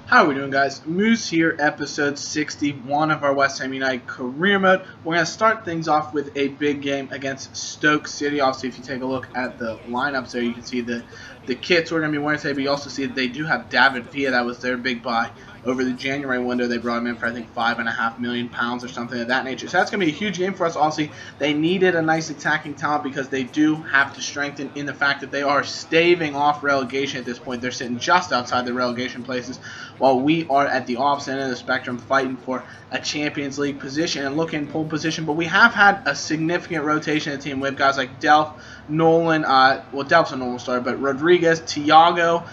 How are we doing, guys? Moose here, episode 61 of our West Ham United career mode. We're going to start things off with a big game against Stoke City. Obviously, if you take a look at the lineups there, you can see the kits we're going to be wearing today, but you also see that they do have David Villa. That was their big buy over the January window. They brought him in for, I think, £5.5 million or something of that nature. So that's going to be a huge game for us. Obviously, they needed a nice attacking talent because they do have to strengthen in the fact that they are staving off relegation at this point. They're sitting just outside the relegation places, while we are at the opposite end of the spectrum fighting for a Champions League position and looking in pole position. But we have had a significant rotation in the team with guys like Delph, Nolan, Delph's a normal starter, but Rodriguez, Thiago,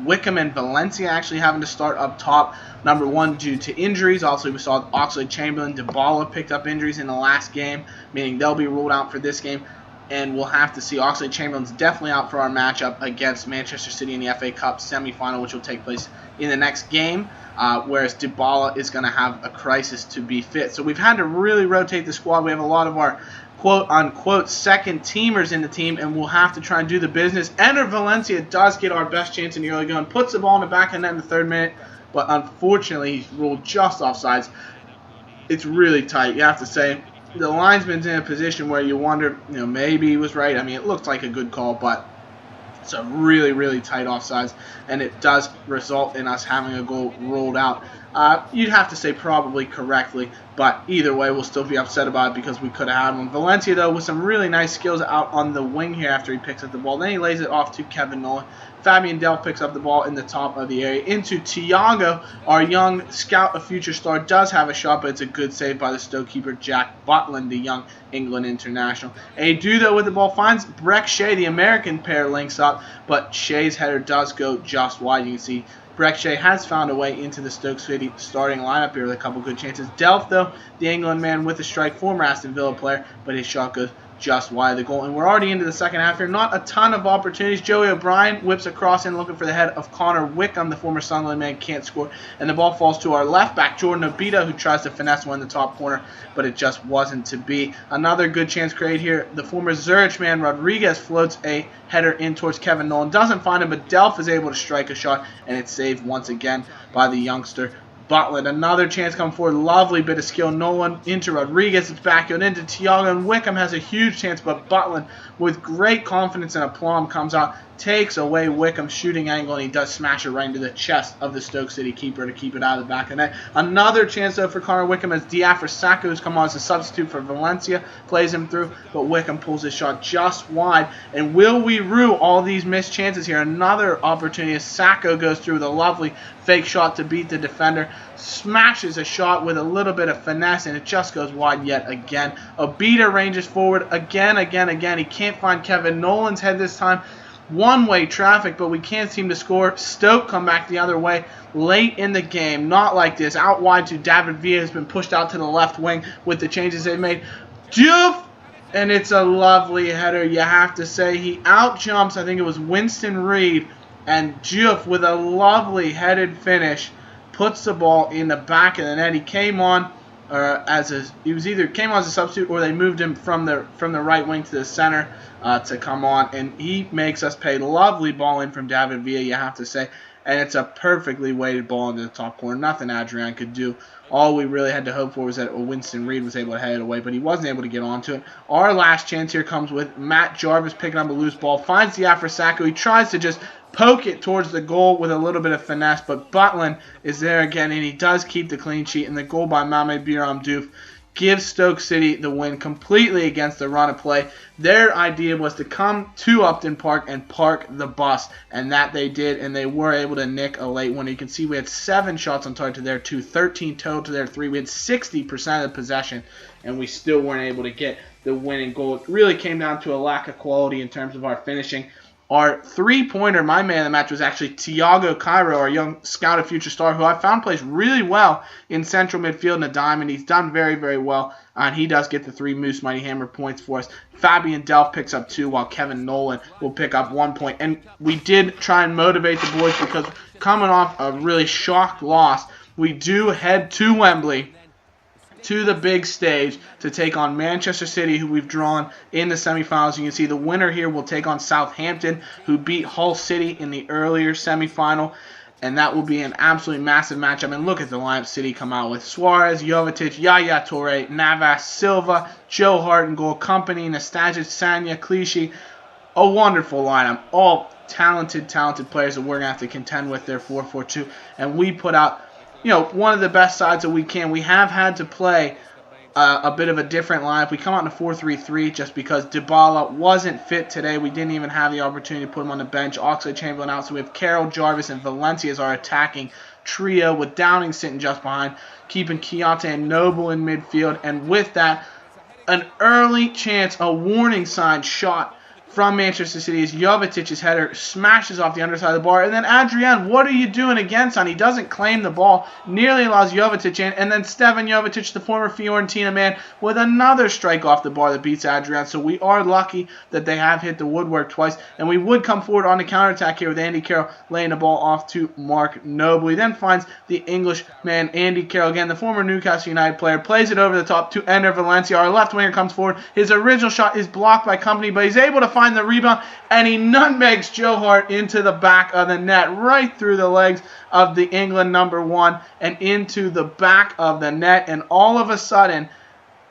Wickham, and Valencia actually having to start up top. Number one, due to injuries. Also, we saw Oxlade-Chamberlain, Dybala picked up injuries in the last game, meaning they'll be ruled out for this game. And we'll have to see. Oxlade-Chamberlain's definitely out for our matchup against Manchester City in the FA Cup Semifinal, which will take place in the next game, whereas Dybala is going to have a crisis to be fit. So we've had to really rotate the squad. We have a lot of our quote-unquote second-teamers in the team, and we'll have to try and do the business. Enter Valencia does get our best chance in the early going, puts the ball in the back of the net in the third minute, but unfortunately he's ruled just offsides. It's really tight, you have to say. The linesman's in a position where you wonder, maybe he was right. I mean, it looked like a good call, but it's a really, really tight offsides, and it does result in us having a goal ruled out. You'd have to say probably correctly, but either way, we'll still be upset about it because we could have had one. Valencia, though, with some really nice skills out on the wing here after he picks up the ball. Then he lays it off to Kevin Nolan. Fabian Delph picks up the ball in the top of the area into Thiago. Our young scout, a future star, does have a shot, but it's a good save by the Stoke keeper, Jack Butland, the young England international. Adu, though, with the ball finds Breck Shea. The American pair links up, but Shea's header does go just wide. You can see Breck Shea has found a way into the Stoke City starting lineup here with a couple good chances. Delph, though, the England man with a strike, former Aston Villa player, but his shot goes just wide of the goal. And we're already into the second half here. Not a ton of opportunities. Joey O'Brien whips across in looking for the head of Connor Wickham. The former Sunderland man can't score. And the ball falls to our left back, Jordan Obita, who tries to finesse one in the top corner, but it just wasn't to be. Another good chance created here. The former Zurich man, Rodriguez, floats a header in towards Kevin Nolan. Doesn't find him, but Delph is able to strike a shot, and it's saved once again by the youngster Butland. Another chance come forward. Lovely bit of skill. Nolan into Rodriguez. It's backfield into Thiago, and Wickham has a huge chance, but Butland, with great confidence and aplomb, comes out, takes away Wickham's shooting angle, and he does smash it right into the chest of the Stoke City keeper to keep it out of the back of the net. Another chance, though, for Connor Wickham as Diafra Sakho, who's come on as a substitute for Valencia, plays him through, but Wickham pulls his shot just wide. And will we rue all these missed chances here? Another opportunity as Sakho goes through with a lovely fake shot to beat the defender, smashes a shot with a little bit of finesse, and it just goes wide yet again. Obita ranges forward again. He can't find Kevin Nolan's head this time. One-way traffic, but we can't seem to score. Stoke come back the other way late in the game. Not like this. Out wide to David Villa, has been pushed out to the left wing with the changes they've made. Diouf! And it's a lovely header, you have to say. He out-jumps, I think it was Winston Reid, and Diouf, with a lovely headed finish, puts the ball in the back of the net. He came on came on as a substitute, or they moved him from the right wing to the center to come on, and he makes us pay. Lovely ball in from David Villa, you have to say, and it's a perfectly weighted ball into the top corner. Nothing Adrian could do. All we really had to hope for was that Winston Reid was able to head it away, but he wasn't able to get onto it. Our last chance here comes with Matt Jarvis picking up a loose ball, finds Diafra Sakho. He tries to just poke it towards the goal with a little bit of finesse, but Butland is there again, and he does keep the clean sheet, and the goal by Mame Biram Diouf gives Stoke City the win completely against the run of play. Their idea was to come to Upton Park and park the bus, and that they did, and they were able to nick a late one. You can see we had 7 shots on target to their 2, 13 total to their 3. We had 60% of the possession, and we still weren't able to get the winning goal. It really came down to a lack of quality in terms of our finishing. Our three-pointer, my man of the match, was actually Thiago Cairo, our young scout of future star, who I found plays really well in central midfield in a diamond. He's done very, very well, and he does get the 3 Moose Mighty Hammer points for us. Fabian Delph picks up 2, while Kevin Nolan will pick up 1 point. And we did try and motivate the boys because coming off a really shocked loss, we do head to Wembley, to the big stage, to take on Manchester City, who we've drawn in the semifinals. You can see the winner here will take on Southampton, who beat Hull City in the earlier semifinal. and that will be an absolutely massive matchup. And look at the lineup City come out with: Suarez, Jovetic, Yaya Toure, Navas, Silva, Joe Hart in goal, Company, Nastasic, Sanya, Clichy. A wonderful lineup, all talented players that we're going to have to contend with their 4-4-2. And we put out, one of the best sides that we can. We have had to play a bit of a different lineup. We come out in a 4-3-3 just because Dybala wasn't fit today. We didn't even have the opportunity to put him on the bench. Oxlade-Chamberlain out, so we have Carroll, Jarvis, and Valencia as our attacking trio, with Downing sitting just behind, keeping Keontae and Noble in midfield. And with that, an early chance, a warning sign shot from Manchester City as Jovicic's header smashes off the underside of the bar. And then Adrian, what are you doing again, son? He doesn't claim the ball, nearly allows Jovetic in. And then Stevan Jovetic, the former Fiorentina man, with another strike off the bar that beats Adrian. So we are lucky that they have hit the woodwork twice. And we would come forward on the counterattack here with Andy Carroll laying the ball off to Mark Noble. He then finds the English man, Andy Carroll, again, the former Newcastle United player, plays it over the top to Ender Valencia. Our left winger comes forward. His original shot is blocked by Company, but he's able to find the rebound, and he nutmegs Joe Hart into the back of the net, right through the legs of the England #1 and into the back of the net. And all of a sudden,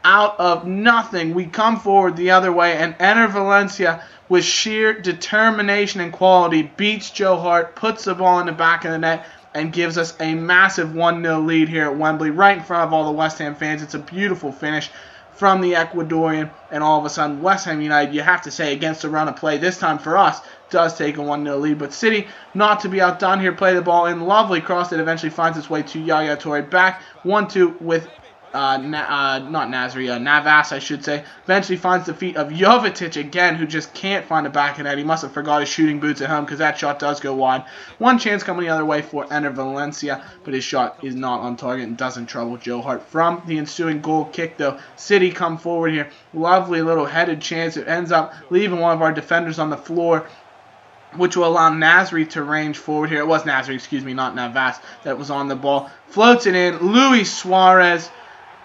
out of nothing, we come forward the other way, and Ender Valencia, with sheer determination and quality, beats Joe Hart, puts the ball in the back of the net, and gives us a massive 1-0 lead here at Wembley, right in front of all the West Ham fans. It's a beautiful finish from the Ecuadorian, and all of a sudden West Ham United, you have to say, against the run of play, this time for us, does take a 1-0 lead. But City, not to be outdone here, play the ball in, lovely cross that eventually finds its way to Yaya Toure, back 1-2 with Navas, I should say. Eventually finds the feet of Jovetic again, who just can't find the back of net. He must have forgot his shooting boots at home, because that shot does go wide. One chance coming the other way for Ender Valencia, but his shot is not on target and doesn't trouble Joe Hart. From the ensuing goal kick, though, City come forward here. Lovely little headed chance. It ends up leaving one of our defenders on the floor, which will allow Nasri to range forward here. It was Nasri, not Navas, that was on the ball. Floats it in. Luis Suarez,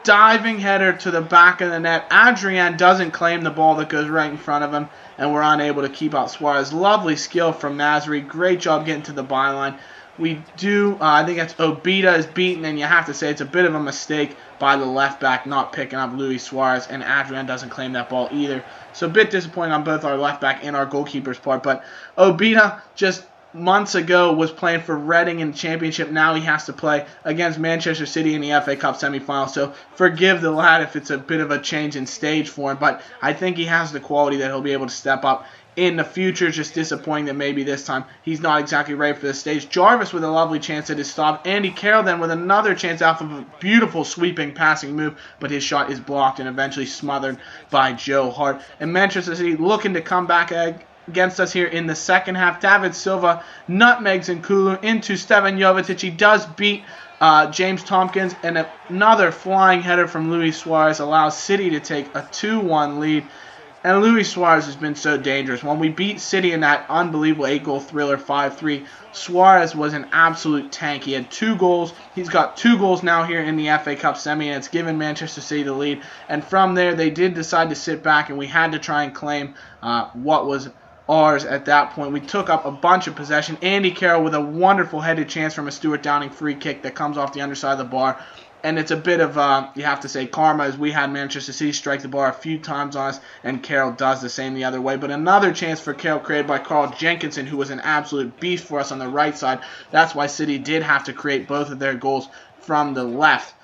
diving header to the back of the net. Adrian doesn't claim the ball that goes right in front of him, and we're unable to keep out Suarez. Lovely skill from Nasri. Great job getting to the byline. We do, I think that's Obita is beaten, and you have to say it's a bit of a mistake by the left back not picking up Luis Suarez, and Adrian doesn't claim that ball either. So a bit disappointing on both our left back and our goalkeeper's part. But Obita just months ago was playing for Reading in the Championship. Now he has to play against Manchester City in the FA Cup Semifinal. So forgive the lad if it's a bit of a change in stage for him, but I think he has the quality that he'll be able to step up in the future. Just disappointing that maybe this time he's not exactly ready for the stage. Jarvis with a lovely chance that is stopped. Andy Carroll then with another chance off of a beautiful sweeping passing move, but his shot is blocked and eventually smothered by Joe Hart. And Manchester City looking to come back against us here in the second half. David Silva nutmegs Nkulu into Stevan Jovetic. He does beat James Tompkins, and another flying header from Luis Suarez allows City to take a 2-1 lead. And Luis Suarez has been so dangerous. When we beat City in that unbelievable 8-goal thriller 5-3, Suarez was an absolute tank. He had 2 goals. He's got 2 goals now here in the FA Cup semi, and it's given Manchester City the lead. And from there, they did decide to sit back, and we had to try and claim what was ours at that point. We took up a bunch of possession. Andy Carroll with a wonderful headed chance from a Stuart Downing free kick that comes off the underside of the bar. And it's a bit of, you have to say, karma, as we had Manchester City strike the bar a few times on us, and Carroll does the same the other way. But another chance for Carroll created by Carl Jenkinson, who was an absolute beast for us on the right side. That's why City did have to create both of their goals from the left,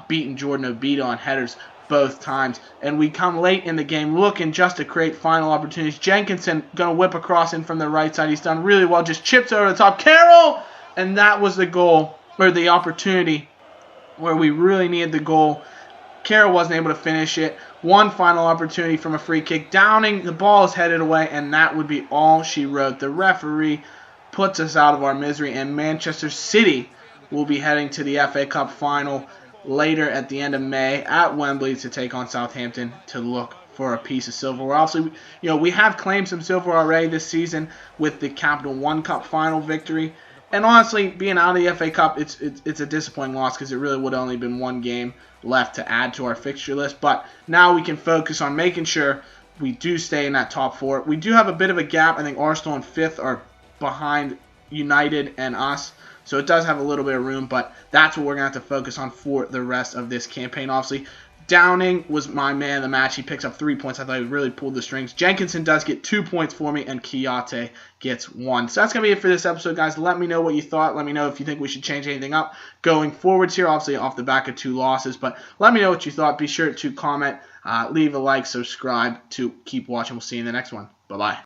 beating Jordan Obita on headers both times. And we come late in the game looking just to create final opportunities. Jenkinson going to whip across in from the right side. He's done really well, just chips over the top. Carroll! And that was the goal, or the opportunity, where we really needed the goal. Carroll wasn't able to finish it. One final opportunity from a free kick. Downing, the ball is headed away, and that would be all she wrote. The referee puts us out of our misery, and Manchester City will be heading to the FA Cup final later at the end of May at Wembley to take on Southampton to look for a piece of silverware. Obviously, we have claimed some silverware already this season with the Capital One Cup final victory. And honestly, being out of the FA Cup, it's a disappointing loss because it really would have only been one game left to add to our fixture list. But now we can focus on making sure we do stay in that top 4. We do have a bit of a gap. I think Arsenal and 5th are behind United and us. So it does have a little bit of room, but that's what we're going to have to focus on for the rest of this campaign. Obviously, Downing was my man of the match. He picks up 3 points. I thought he really pulled the strings. Jenkinson does get 2 points for me, and Kiyate gets 1. So that's going to be it for this episode, guys. Let me know what you thought. Let me know if you think we should change anything up going forwards here, obviously off the back of 2 losses. But let me know what you thought. Be sure to comment, leave a like, subscribe to keep watching. We'll see you in the next one. Bye-bye.